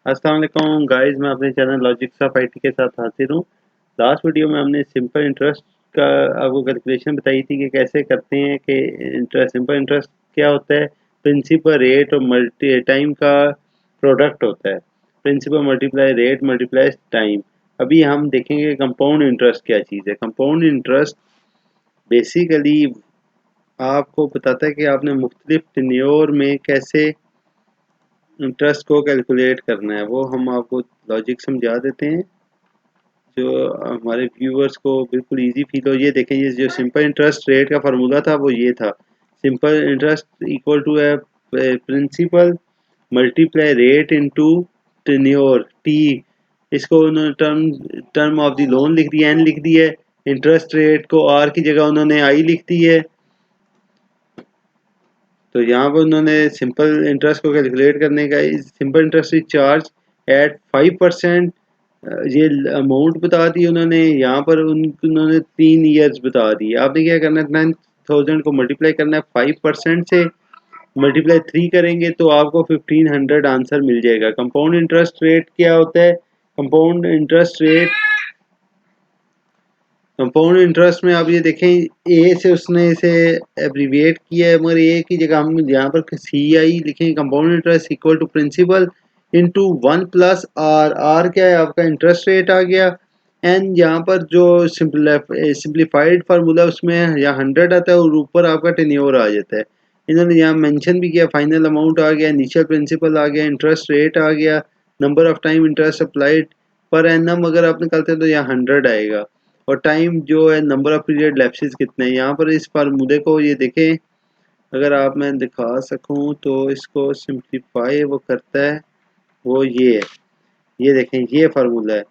अस्सलाम वालेकुम गाइस, मैं अपने चैनल लॉजिक्स ऑफ आईटी के साथ हाजिर हूँ। लास्ट वीडियो में हमने सिंपल इंटरेस्ट का आपको कैलकुलेशन बताई थी कि कैसे करते हैं कि सिंपल इंटरेस्ट क्या होता है। प्रिंसिपल रेट और मल्टी टाइम का प्रोडक्ट होता है। Principal multiply rate multiply time. अभी हम देखेंगे कंपाउंड इंटरेस्ट क्या चीज़ है। कंपाउंड इंटरेस्ट बेसिकली आपको बताता है कि आपने मुख्तलिफ टेन्योर में कैसे इंटरेस्ट को कैलकुलेट करना है। वो हम आपको लॉजिक समझा देते हैं जो हमारे व्यूअर्स को बिल्कुल इजी फील हो। ये देखें, ये जो सिंपल इंटरेस्ट रेट का फार्मूला था वो ये था। सिंपल इंटरेस्ट इक्वल टू है principal multiply rate into tenure T. इसको उन्होंने टर्म ऑफ द लोन लिख दिया, एन लिख दिया है। इंटरेस्ट रेट को आर की जगह उन्होंने आई लिख दी है। तो यहाँ पर उन्होंने सिंपल इंटरेस्ट को कैलकुलेट करने का सिंपल इंटरेस्ट चार्ज एट 5%, ये अमाउंट बता दी उन्होंने। यहाँ पर उन्होंने 3 ईयर्स बता दी। आपने क्या करना है, 9000 को मल्टीप्लाई करना है 5% से, मल्टीप्लाई 3 करेंगे तो आपको 1500 आंसर मिल जाएगा। कंपाउंड इंटरेस्ट रेट क्या होता है? कंपाउंड इंटरेस्ट में आप ये देखें, ए से उसने इसे एब्रीविएट किया है, मगर ए की जगह हम यहाँ पर सी आई लिखें। Compound interest equal to principal into 1 plus R. R क्या है? आपका इंटरेस्ट रेट आ गया। एंड यहाँ पर जो सिंप्लीफाइड फार्मूला उसमें यहाँ 100 आता है और ऊपर आपका टेन्योर आ जाता है। इन्होंने यहाँ मेंशन भी किया, फाइनल अमाउंट आ गया, इनिशियल प्रिंसिपल आ गया, इंटरेस्ट रेट आ गया, number of time interest applied per annum अगर आप निकालते हैं तो यहाँ 100 आएगा। और टाइम जो है, नंबर ऑफ पीरियड लैप्सेस कितने हैं। यहाँ पर इस फार्मूले को ये देखें, अगर आप मैं दिखा सकूं तो इसको सिंप्लीफाई वो करता है, वो ये है। ये देखें, ये फार्मूला है।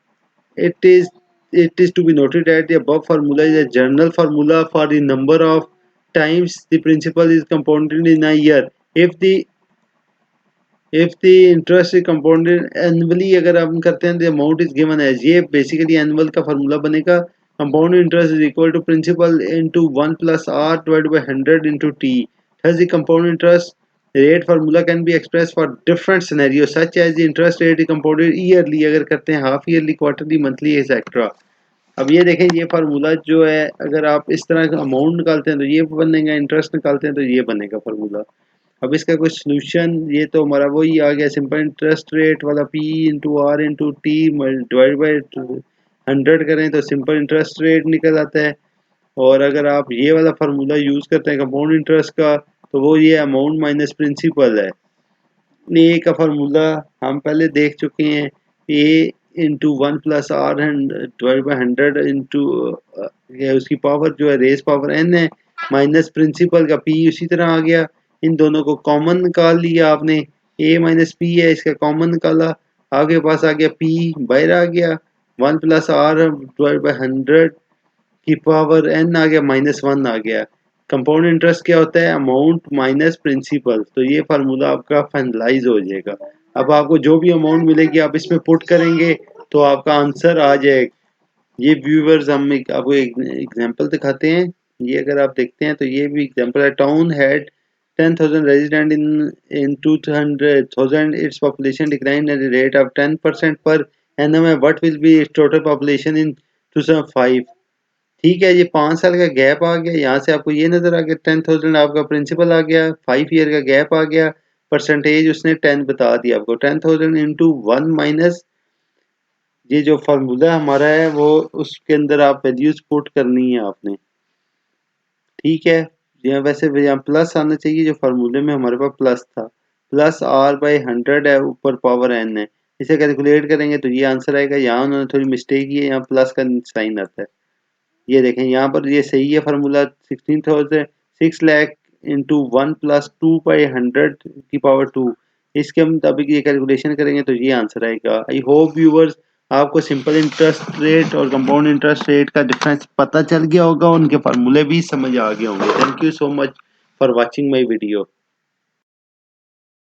It is to be noted that the above formula is a general formula for the number of times the principal is compounded in a year. If the interest is compounded annually, अगर आप करते हैं the amount is given as, ये basically annual का formula बनेगा। Compound interest is equal to principal into 1 plus r divided by 100 into t. Thus the compound interest rate formula can be expressed for different scenarios such as the interest rate is compounded yearly, अगर करते हैं half yearly, quarterly, monthly, etc. अब ये देखें, ये formula जो है, अगर आप इस तरह का अमाउंट निकालते हैं तो ये बनेगा, इंटरेस्ट निकालते हैं तो ये बनेगा फार्मूला। अब इसका कुछ सोल्यूशन, ये तो हमारा वही आ गया, सिंपल इंटरेस्ट रेट वाला P into R into T divide by 100 करें तो सिंपल इंटरेस्ट रेट निकल आता है। और अगर आप ये वाला फार्मूला यूज़ करते हैं कंपाउंड इंटरेस्ट का, तो वो ये अमाउंट माइनस प्रिंसिपल है। ए का फार्मूला हम पहले देख चुके हैं, A into 1 plus R divide by 100 into उसकी पावर जो है रेस पावर एन है, माइनस प्रिंसिपल का पी उसी तरह आ गया। इन दोनों को कॉमन निकाल लिया आपने, ए माइनस पी है, इसका कॉमन निकाला, आगे पास आ गया पी, बाहर आ गया। 1 प्लस आर डिवाइड बाई 100 की पावर एन आ गया, -1 आ गया। कंपाउंड इंटरेस्ट क्या होता है? Amount minus principal. तो ये फार्मूला आपका फाइनलाइज हो जाएगा। अब आपको जो भी अमाउंट मिलेगी आप इसमें पुट करेंगे तो आपका आंसर आ जाएगा। ये व्यूवर्स, हम आपको एक एग्जांपल दिखाते हैं। ये अगर आप देखते हैं तो ये भी एग्जांपल है। Town had 10,000 resident in 200,000, its population decline at the rate of 10% per annum है। What will be its total population in 2005? ठीक है, ये 5 साल का गैप आ गया। यहाँ से आपको ये नज़र आ गया 10,000 आपका प्रिंसिपल आ गया, 5 ईयर का गैप आ गया, परसेंटेज उसने 10 बता दिया आपको। 10,000 इंटू 1 माइनस ये जो फार्मूला हमारा है वो, उसके अंदर आप वैल्यूज पुट करनी है आपने। ठीक है, यहाँ वैसे यहाँ प्लस आना चाहिए, जो फार्मूले में हमारे पास प्लस था। प्लस आर बाई 100 है, ऊपर पावर एन है। इसे कैलकुलेट करेंगे तो ये आंसर आएगा। यहाँ उन्होंने थोड़ी मिस्टेक की है, यहाँ प्लस का साइन आता है। ये देखें, यहाँ पर ये सही है formula. 16,000 6 lakh into 1 plus 2 by 100 की पावर 2, इसके मुताबिक ये कैलकुलेशन करेंगे तो ये आंसर आएगा। आई होप व्यूवर्स आपको सिंपल इंटरेस्ट रेट और कंपाउंड इंटरेस्ट रेट का डिफरेंस पता चल गया होगा, उनके फार्मूले भी समझ आ गए होंगे। Thank you so much for watching my video.